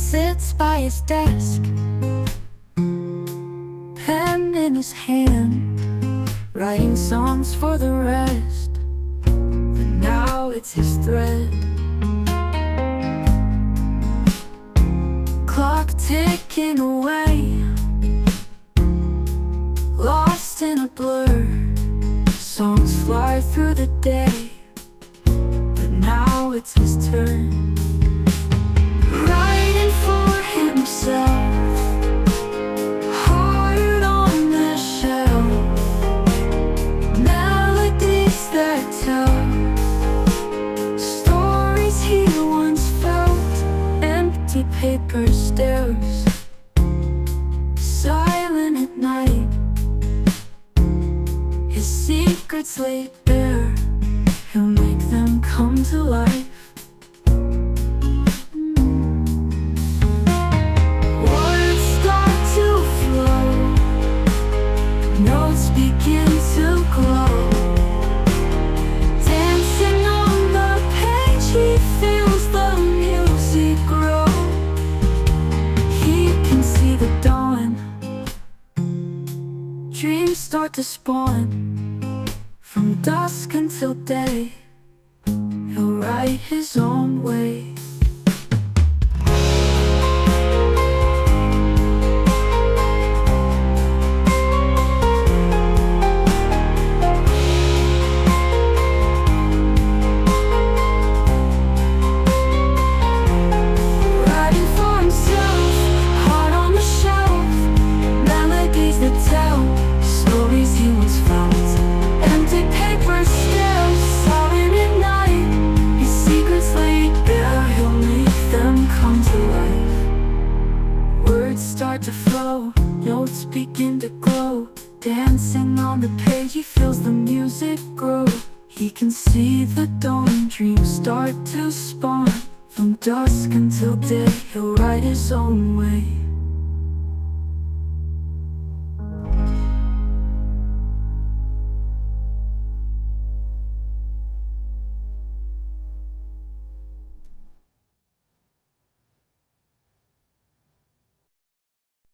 sits by his desk, pen in his hand, writing songs for the rest. But now it's his thread. Clock ticking away, lost in a blur. Songs fly through the day, but now it's his turn. Writing for himself, heart on the shelf, melodies that tell stories he once felt. Empty paper stares, silent at night, his secrets laid bare. He'll make them come to life. Words start to flow, notes begin to glow. Dancing on the page, he feels the music grow. He can see the dawn, dreams start to spawn. From dusk until day, he'll write his own way. Writing for himself, heart on the shelf, melodies that tell stories he once felt. Empty paper stares, silent at night, his secrets laid bare. He'll make them come to life. Words start to flow, notes begin to glow. Dancing on the page, he feels the music grow. He can see the dawn, dreams start to spawn. From dusk until day, he'll write his own way.